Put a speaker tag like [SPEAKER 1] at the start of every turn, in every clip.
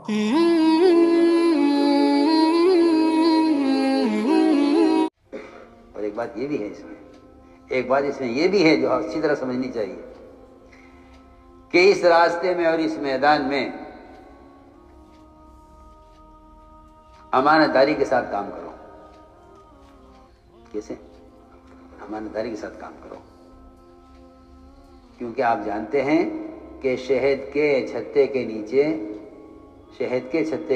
[SPEAKER 1] اور ایک بات یہ بھی ہے اس میں یہ بھی ہے جو اچھی طرح سمجھنی چاہیے کہ اس راستے میں اور اس میدان میں امانت داری کے ساتھ کام کرو۔ کیسے؟ امانت داری کے ساتھ کام کرو، کیونکہ آپ جانتے ہیں کہ شہد کے چھتے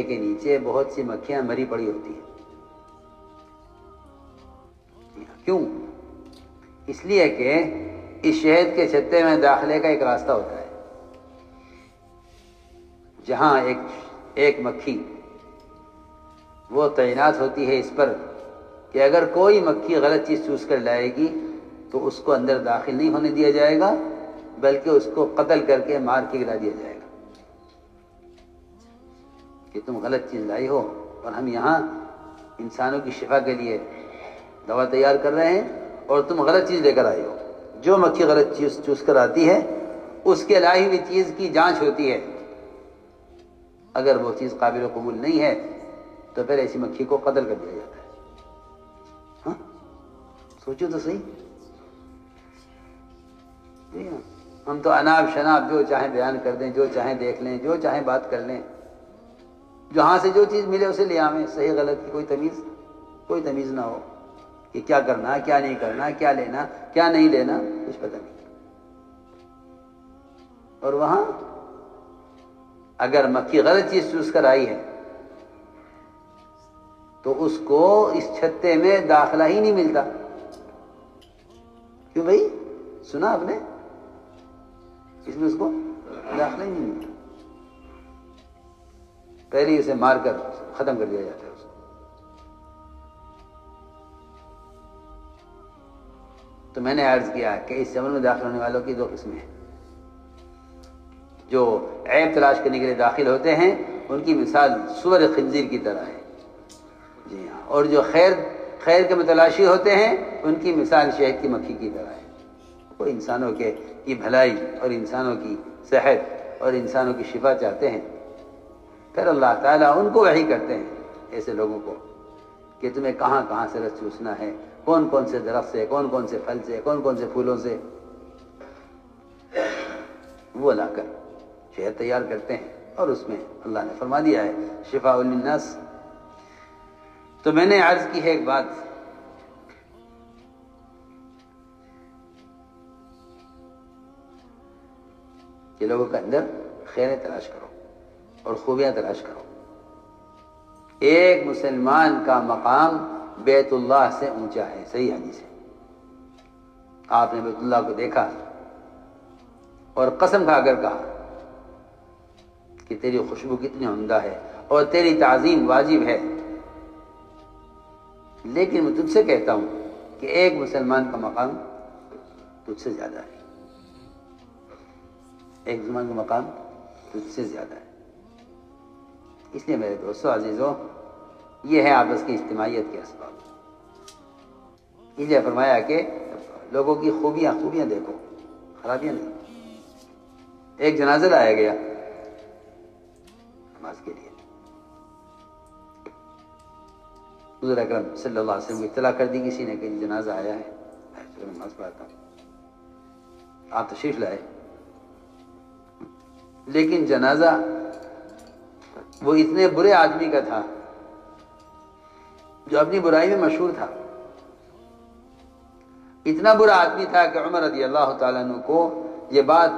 [SPEAKER 1] کے نیچے بہت سی مکھیاں مری پڑی ہوتی ہیں۔ کیوں؟ اس لیے کہ اس شہد کے چھتے میں داخلے کا ایک راستہ ہوتا ہے، جہاں ایک مکھی وہ تعینات ہوتی ہے اس پر کہ اگر کوئی مکھی غلط چیز چوس کر لائے گی تو اس کو اندر داخل نہیں ہونے دیا جائے گا، بلکہ اس کو قتل کر کے مار کے گرا دیا جائے گا کہ تم غلط چیز لائی ہو۔ اور ہم یہاں انسانوں کی شفا کے لیے دوا تیار کر رہے ہیں اور تم غلط چیز لے کر آئی ہو۔ جو مکھی غلط چیز چوس کر آتی ہے اس کے لائی ہوئی چیز کی جانچ ہوتی ہے، اگر وہ چیز قابل قبول نہیں ہے تو پھر ایسی مکھی کو قتل کر دیا جاتا ہے۔ ہاں سوچو تو صحیح۔ ہم تو اناب شناب جو چاہیں بیان کر دیں، جو چاہیں دیکھ لیں، جو چاہیں بات کر لیں، جہاں سے جو چیز ملے اسے لے آویں، صحیح غلط کی کوئی تمیز نہ ہو کہ کیا کرنا، کیا نہیں کرنا، کیا لینا، کیا نہیں لینا، کچھ پتہ نہیں۔ اور وہاں اگر مکھی غلط چیز چوس کر آئی ہے تو اس کو اس چھتے میں داخلہ ہی نہیں ملتا۔ کیوں بھائی؟ سنا آپ نے؟ اس میں اس کو داخلہ ہی نہیں ملتا، پہلے ہی اسے مار کر ختم کر دیا جاتا ہے اس کو۔ تو میں نے عرض کیا کہ اس عمل میں داخل ہونے والوں کی دو قسمیں ہیں۔ جو عیب تلاش کرنے کے لیے داخل ہوتے ہیں ان کی مثال سور خنزیر کی طرح ہے، جی ہاں، اور جو خیر کے متلاشی ہوتے ہیں ان کی مثال شہد کی مکھی کی طرح ہے۔ وہ انسانوں کی بھلائی اور انسانوں کی صحت اور انسانوں کی شفا چاہتے ہیں، پھر اللہ تعالیٰ ان کو وحی کرتے ہیں ایسے لوگوں کو کہ تمہیں کہاں کہاں سے رس چوسنا ہے، کون کون سے درخت سے، کون کون سے پھل سے، کون کون سے پھولوں سے، وہ لا کر شہد تیار کرتے ہیں، اور اس میں اللہ نے فرما دیا ہے شفاء للناس۔ تو میں نے عرض کی ہے ایک بات کہ لوگوں کے اندر خیریں تلاش کرو اور خوبیاں تلاش کرو۔ ایک مسلمان کا مقام بیت اللہ سے اونچا ہے، صحیح حدیث ہے۔ آپ نے بیت اللہ کو دیکھا اور قسم کھا کر کہا کہ تیری خوشبو کتنی عمدہ ہے اور تیری تعظیم واجب ہے، لیکن میں تجھ سے کہتا ہوں کہ ایک مسلمان کا مقام تجھ سے زیادہ ہے، ایک مسلمان کا مقام تجھ سے زیادہ ہے۔ اس لیے میرے دوستو عزیزوں، یہ ہے آپس کی اجتماعیت کے اسباب۔ اس لیے فرمایا کہ لوگوں کی خوبیاں دیکھو، خرابیاں نہیں۔ ایک جنازہ لایا گیا نماز کے لیے، حضور اکرم صلی اللہ علیہ وسلم کو اطلاع کر دی کسی نے کہ جنازہ آیا ہے، چلو نماز پڑھاتا ہوں۔ آپ تشریف لائے، لیکن جنازہ وہ اتنے برے آدمی کا تھا جو اپنی برائی میں مشہور تھا۔ اتنا برا آدمی تھا کہ عمر رضی اللہ تعالیٰ عنہ کو یہ بات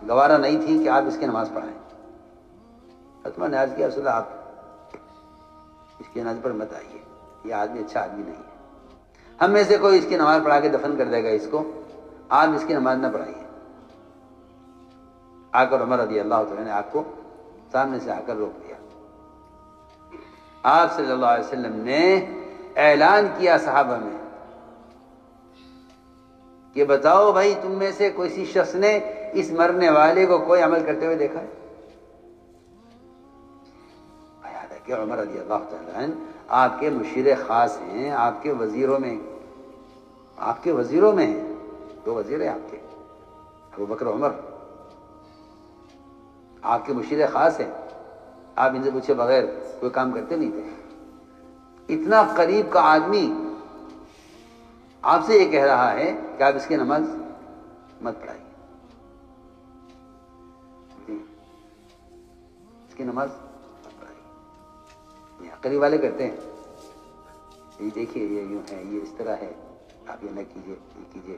[SPEAKER 1] گوارا نہیں تھی کہ آپ اس کی نماز پڑھائیں۔ عمر نے عرض کیا رسول اللہ آپ اس کی نماز پر مت آئیے، یہ آدمی اچھا آدمی نہیں ہے، ہم میں سے کوئی اس کی نماز پڑھا کے دفن کر دے گا اس کو، آپ اس کی نماز نہ پڑھائیے۔ آ کر عمر رضی اللہ تعالیٰ نے آپ کو سامنے سے آ کر روک دیا۔ آپ صلی اللہ علیہ وسلم نے اعلان کیا صحابہ میں کہ بتاؤ بھائی تم میں سے کسی شخص نے اس مرنے والے کو کوئی عمل کرتے ہوئے دیکھا ہے؟ یاد ہے کہ عمر رضی اللہ تعالیٰ عنہ آپ کے مشیر خاص ہیں، آپ کے وزیروں میں ہیں، دو وزیر ہیں آپ کے، ابو بکر عمر آپ کے مشیر خاص ہیں، آپ ان سے پوچھے بغیر کوئی کام کرتے نہیں تھے. اتنا قریب کا آدمی آپ سے یہ کہہ رہا ہے کہ آپ اس کی نماز مت پڑھائیے. اس کی نماز مت پڑھائیے. قریب والے کرتے ہیں یہ دیکھیے یہ یوں ہے یہ اس طرح ہے آپ یہ نہ کیجیے یہ کیجیے.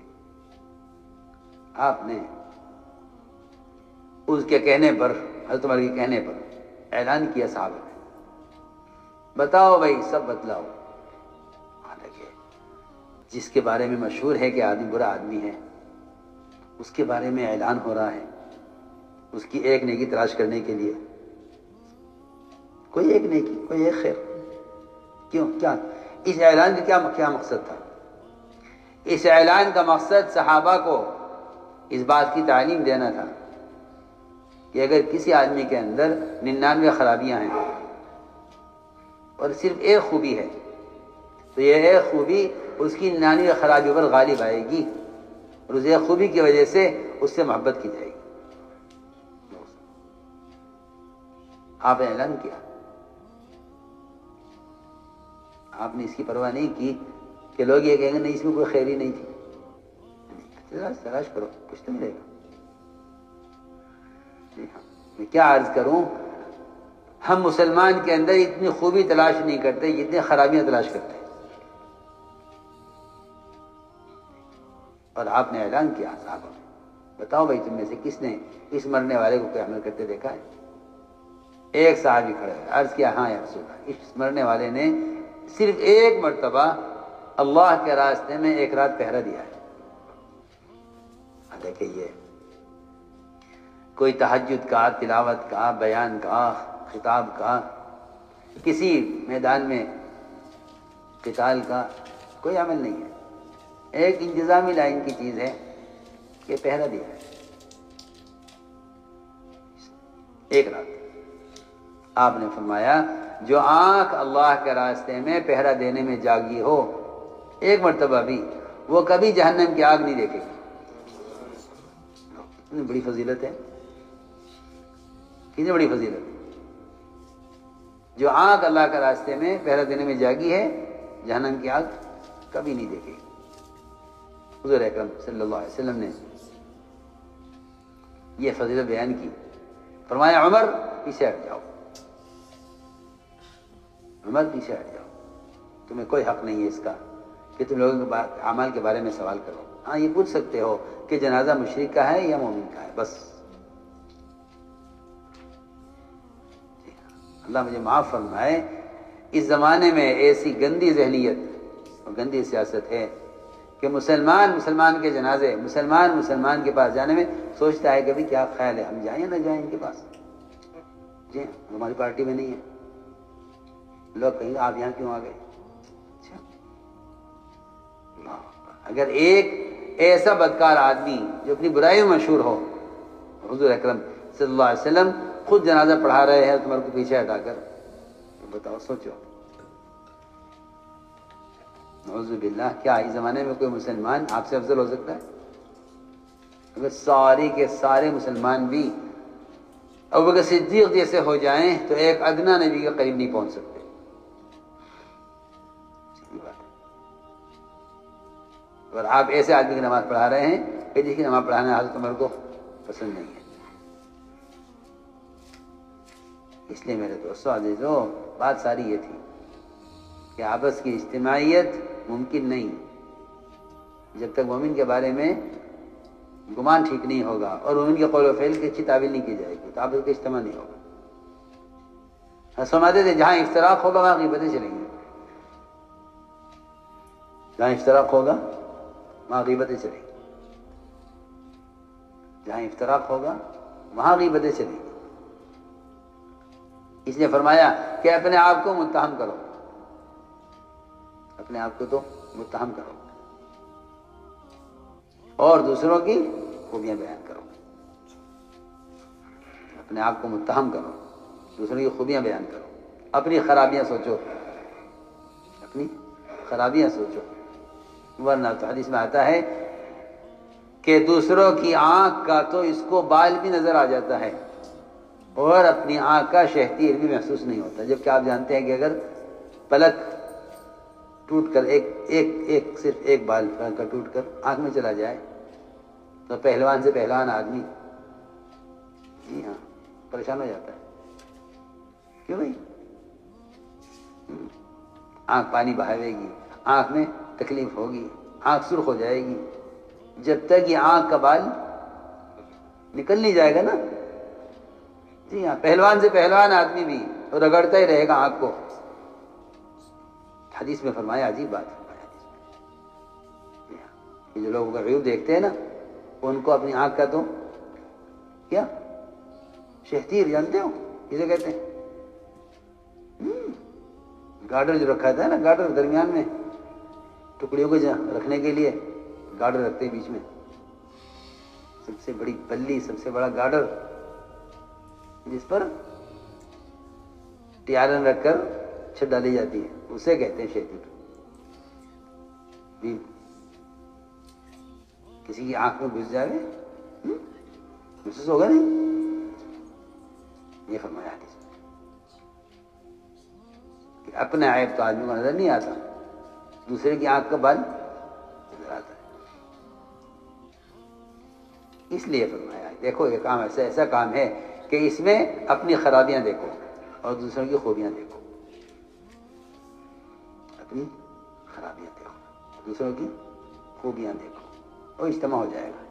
[SPEAKER 1] آپ نے اس کے کہنے پر حضرت عمر کے کہنے پر اعلان کیا صحابہ نے بتاؤ بھائی سب بتلاؤ. حالانکہ جس کے بارے میں مشہور ہے کہ آدمی برا آدمی ہے اس کے بارے میں اعلان ہو رہا ہے اس کی ایک نیکی تلاش کرنے کے لیے. کوئی ایک نیکی کوئی ایک خیر کیوں کیا اس اعلان کا کیا مقصد تھا؟ اس اعلان کا مقصد صحابہ کو اس بات کی تعلیم دینا تھا کہ اگر کسی آدمی کے اندر 99 خرابیاں ہیں اور صرف ایک خوبی ہے تو یہ ایک خوبی اس کی 99 خرابیوں پر غالب آئے گی اور اس ایک خوبی کی وجہ سے اس سے محبت کی جائے گی. آپ نے اعلان کیا. آپ نے اس کی پرواہ نہیں کی کہ لوگ یہ کہیں گے نہیں اس میں کوئی خیری نہیں تھی. تلاش کرو کچھ تو ملے گا. جی ہاں میں کیا عرض کروں ہم مسلمان کے اندر اتنی خوبی تلاش نہیں کرتے جتنی خرابیاں تلاش کرتے ہیں. اور آپ نے اعلان کیا صحابہ بتاؤ بھائی تم میں سے کس نے اس مرنے والے کو کوئی عمل کرتے دیکھا ہے؟ ایک صحابی کھڑے عرض کیا ہاں یا رسول اللہ اس مرنے والے نے صرف ایک مرتبہ اللہ کے راستے میں ایک رات پہرا دیا ہے. دیکھیں یہ کوئی تہجد کا تلاوت کا بیان کا خطاب کا کسی میدان میں قتال کا کوئی عمل نہیں ہے. ایک انتظامی لائن کی چیز ہے کہ پہرا دیا ہے ایک رات. آپ نے فرمایا جو آنکھ اللہ کے راستے میں پہرا دینے میں جاگی ہو ایک مرتبہ بھی وہ کبھی جہنم کی آگ نہیں دیکھے گی. کتنی بڑی فضیلت ہے کتنی بڑی فضیلت ہے. جو آنکھ اللہ کے راستے میں پہرا دینے میں جاگی ہے جہنم کی آگ کبھی نہیں دیکھے گی. حضور اکرم صلی اللہ علیہ وسلم نے یہ فضیلت بیان کی. فرمایا عمر پیچھے ہٹ جاؤ عمر پیچھے ہٹ جاؤ تمہیں کوئی حق نہیں ہے اس کا کہ تم لوگوں کے اعمال کے بارے میں سوال کرو. ہاں یہ پوچھ سکتے ہو کہ جنازہ مشرک کا ہے یا مومن کا ہے بس. اللہ مجھے معاف فرمائے اس زمانے میں ایسی گندی ذہنیت اور گندی سیاست ہے کہ مسلمان کے جنازے مسلمان کے پاس جانے میں سوچتا ہے کبھی کیا خیال ہے ہم جائیں یا نہ جائیں ان کے پاس. جی ہماری پارٹی میں نہیں ہے. لوگ کہیں گے آپ یہاں کیوں آ گئے. اگر ایک ایسا بدکار آدمی جو اپنی برائی میں مشہور ہو حضور اکرم صلی اللہ علیہ وسلم خود جنازہ پڑھا رہے ہیں تمہارے کو پیچھے ہٹا کر بتاؤ سوچو. نعوذ باللہ کیا اس زمانے میں کوئی مسلمان آپ سے افضل ہو سکتا ہے؟ اگر سارے کے سارے مسلمان بھی ابوبکر صدیق جیسے ہو جائیں تو ایک ادنا نبی کے قریب نہیں پہنچ سکتے. اور آپ ایسے آدمی کی نماز پڑھا رہے ہیں کہ جس کی نماز پڑھانا حضرت عمر کو پسند نہیں ہے. اس لیے میرے دوستو عزیزو بات ساری یہ تھی کہ آپس کی اجتماعیت ممکن نہیں جب تک مومن کے بارے میں گمان ٹھیک نہیں ہوگا اور مومن کے قول و فعل کی اچھی تعبیر نہیں کی جائے گی تو آپس کا اجتماع نہیں ہوگا. سمجھتے تھے جہاں افتراق ہوگا وہاں غیبتیں چلیں گی. جہاں افتراق ہوگا وہاں غیبتیں چلیں گی. جہاں افتراق ہوگا وہاں غیبتیں چلیں گی. اس نے فرمایا کہ اپنے آپ کو متہم کرو اپنے آپ کو تو متہم کرو اور دوسروں کی خوبیاں بیان کرو. اپنے آپ کو متہم کرو دوسروں کی خوبیاں بیان کرو. اپنی خرابیاں سوچو اپنی خرابیاں سوچو ورنہ تو حدیث میں آتا ہے کہ دوسروں کی آنکھ کا تو اس کو بال بھی نظر آ جاتا ہے اور اپنی آنکھ کا شہتیر بھی محسوس نہیں ہوتا، جبکہ آپ جانتے ہیں کہ اگر پلک ٹوٹ کر صرف ایک بال پلک کا ٹوٹ کر آنکھ میں چلا جائے تو پہلوان سے پہلوان آدمی جی ہاں پریشان ہو جاتا ہے. کیوں بھائی؟ آنکھ پانی بہاوے گی، آنکھ میں تکلیف ہوگی، آنکھ سرخ ہو جائے گی، جب تک یہ آنکھ کا بال نکل نہیں جائے گا نا. جی ہاں پہلوان سے پہلوان آدمی بھی رگڑتا ہی رہے گا آنکھ کو. حدیث میں فرمایا، عجیب بات فرمایا حدیث میں. جی ہاں یہ جو لوگ غیوب دیکھتے ہیں نا ان کو اپنی آنکھ کا تو کیا شہتیر جانتے ہو کسے کہتے ہیں؟ گارڈر جو رکھا تھا نا، گارڈر درمیان میں ٹکڑیوں کو رکھنے کے لیے گارڈر رکھتے ہیں بیچ میں، سب سے بڑی بلی، سب سے بڑا گارڈر جس پر ٹیارن رکھ کر چھت ڈالی جاتی ہے، اسے کہتے ہیں شہتیر. کسی کی آنکھ میں گھس جائے محسوس ہوگا نہیں. یہ فرمایا حدیث کہ اپنا عیب تو آدمی کو نظر نہیں آتا، دوسرے کی آنکھ کا بال نظر آتا ہے. اس لیے فرمایا دیکھو یہ کام ایسا کام ہے کہ اس میں اپنی خرابیاں دیکھو اور دوسروں کی خوبیاں دیکھو. اپنی خرابیاں دیکھو، دوسروں کی خوبیاں دیکھو، اور اجتماع ہو جائے گا.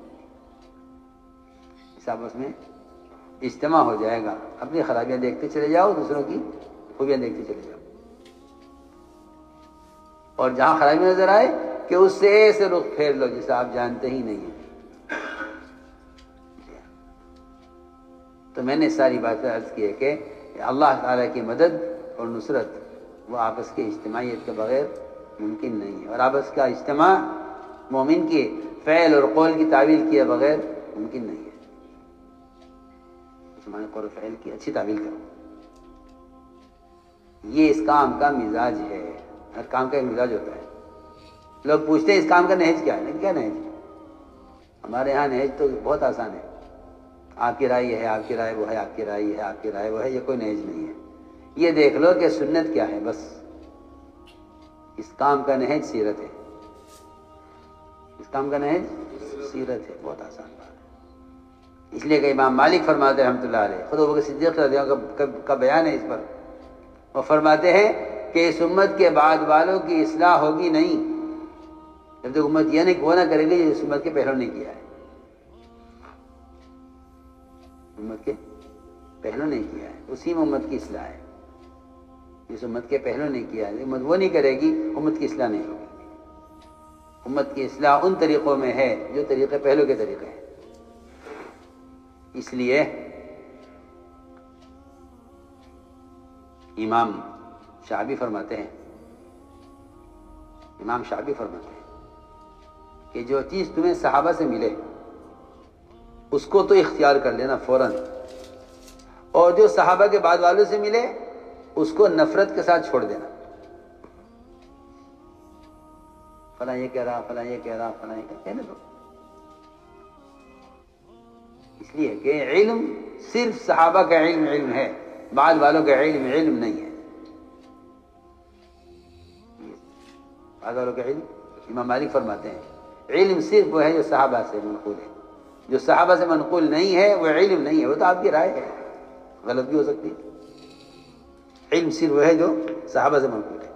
[SPEAKER 1] اس آپس میں اجتماع ہو جائے گا. اپنی خرابیاں دیکھتے چلے جاؤ، دوسروں کی خوبیاں دیکھتے چلے جاؤ، اور جہاں خرابی نظر آئے کہ اس سے ایسے رخ پھیر لو جسے آپ جانتے ہی نہیں ہیں. تو میں نے ساری باتیں عرض کی ہے کہ اللہ تعالیٰ کی مدد اور نصرت وہ آپس کی اجتماعیت کے بغیر ممکن نہیں ہے، اور آپس کا اجتماع مومن کی فعل اور قول کی تعویل کیے بغیر ممکن نہیں ہے. مسلمان قول و فعل کی اچھی تعویل کرو. یہ اس کام کا مزاج ہے. ہر کام کا ایک مزاج ہوتا ہے. لوگ پوچھتے ہیں اس کام کا نہج کیا ہے؟ کیا نہج؟ ہمارے یہاں نہج تو بہت آسان ہے. آپ کی رائے یہ ہے، آپ کی رائے وہ ہے، آپ کی رائے یہ ہے، آپ کی رائے وہ ہے. یہ کوئی نہج نہیں ہے. یہ دیکھ لو کہ سنت کیا ہے، بس. اس کام کا نہج سیرت ہے. اس کام کا نہج سیرت ہے. بہت آسان بات ہے. اس لیے کہ امام مالک فرماتے ہیں رحمۃ اللہ علیہ، خود ابو بکر صدیق رضی اللہ عنہ کا بیان ہے اس پر. وہ فرماتے ہیں کہ اس امت کے بعد والوں کی اصلاح ہوگی نہیں جب تک امت یہ نہیں وہ نہ کرے گی اس امت کے پہلوں نے کیا ہے. امت کے پہلوں نے کیا ہے، اسی میں امت کی اصلاح ہے. جس امت کے پہلوں نے کیا ہے امت وہ نہیں کرے گی، امت کی اصلاح نہیں ہوگی. امت کی اصلاح ان طریقوں میں ہے جو طریقے پہلوں کے طریقے ہیں. اس لیے امام شعبی فرماتے ہیں کہ جو چیز تمہیں صحابہ سے ملے اس کو تو اختیار کر لینا فوراً، اور جو صحابہ کے بعد والوں سے ملے اس کو نفرت کے ساتھ چھوڑ دینا. فلاں یہ کہہ رہا، فلاں یہ کہہ رہا، فلاں یہ کہنے دو. اس لیے کہ علم صرف صحابہ کا علم ہے، بعد والوں کا علم نہیں ہے. بعد والوں کا علم، امام مالک فرماتے ہیں علم صرف وہ ہے جو صحابہ سے منقول ہے. جو صحابہ سے منقول نہیں ہے وہ علم نہیں ہے. وہ تو آپ کی رائے ہے، غلط بھی ہو سکتی ہے. علم صرف وہ ہے جو صحابہ سے منقول ہے.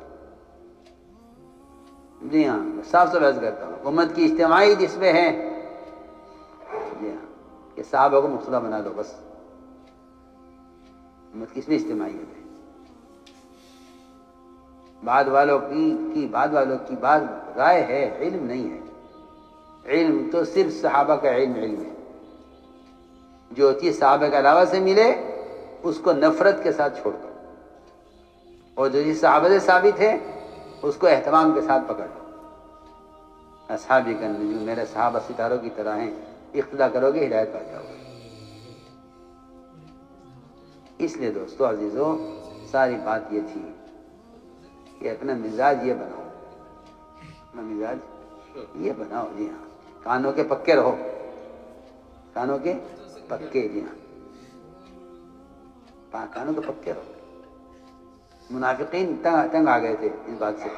[SPEAKER 1] جی ہاں صاف صاف عرض کرتا ہوں، امت کی اجتماعی جس میں ہے، جی ہاں کہ صحابہ کو مقتدا بنا دو بس. امت کس میں اجتماعیت ہے؟ بعد والوں کی بات رائے ہے، علم نہیں ہے. علم تو صرف صحابہ کا علم ہے. جو چیز صحابہ کے علاوہ سے ملے اس کو نفرت کے ساتھ چھوڑ دو، اور جو چیز صحابہ سے ثابت ہے اس کو اہتمام کے ساتھ پکڑ لو. اصحابی کا نجوم، میرے صحابہ ستاروں کی طرح ہیں، اقتدا کرو گے ہدایت پا جاؤ گے. اس لیے دوستو عزیزو ساری بات یہ تھی کہ اپنا مزاج یہ بناؤ، اپنا مزاج یہ بناؤ. جی ہاں کانوں کے پکے رہو، کانوں کے پکے. جی ہاں پاکانوں تو پکے رہو. منافقین تنگ آ گئے تھے اس بات سے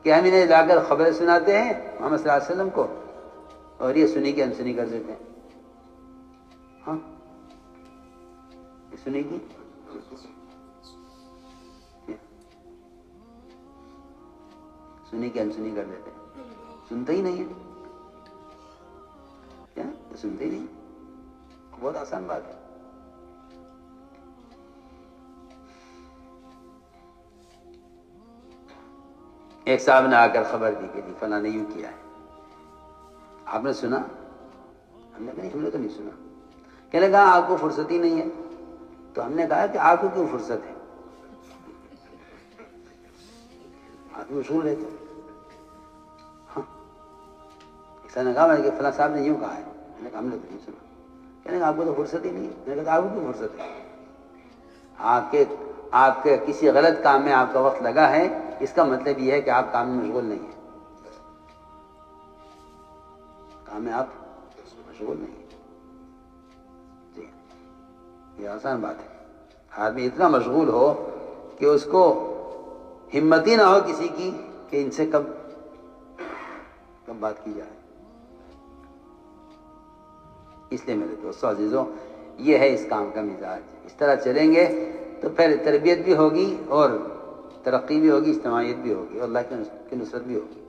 [SPEAKER 1] کہ ہم انہیں لا کر خبریں سناتے ہیں محمد صلی اللہ علیہ وسلم کو اور یہ سنی کی انسنی کر دیتے ہیں. ہاں سنی کی سنی کی انسنی کر دیتے ہیں. سنتے ہی نہیں ہے کیا؟ سنتے ہی نہیں. بہت آسان بات ہے. ایک صاحب نے آ کر خبر دی کہ جی فلاں نے یوں کیا ہے. آپ نے سنا؟ ہم نے کہا نہیں، ہم نے تو نہیں سنا. کہنے لگا آپ کو فرصت ہی نہیں ہے. تو ہم نے کہا کہ آپ کو کیوں فرصت ہے؟ آپ مشغول رہتے. ہاں ایسا نے کہا کہ فلاں صاحب نے یوں کہا ہے. میں نے کہا ہم نے تو نہیں سنا. کہنے لگا آپ کو تو فرصت ہی نہیں ہے. میں نے کہا آپ کو کیوں فرصت ہے؟ آپ کے کسی غلط کام میں آپ کا وقت لگا ہے، اس کا مطلب یہ ہے کہ آپ کام میں مشغول نہیں ہیں. کام میں آپ مشغول نہیں ہیں. جی یہ آسان بات ہے. آدمی اتنا مشغول ہو کہ اس کو ہمت ہی نہ ہو کسی کی کہ ان سے کب بات کی جائے. اس لیے میرے دوستوں عزیزوں، یہ ہے اس کام کا مزاج. اس طرح چلیں گے تو پھر تربیت بھی ہوگی اور ترقی بھی ہوگی، اجتماعیت بھی ہوگی اور اللہ کی نصرت بھی ہوگی.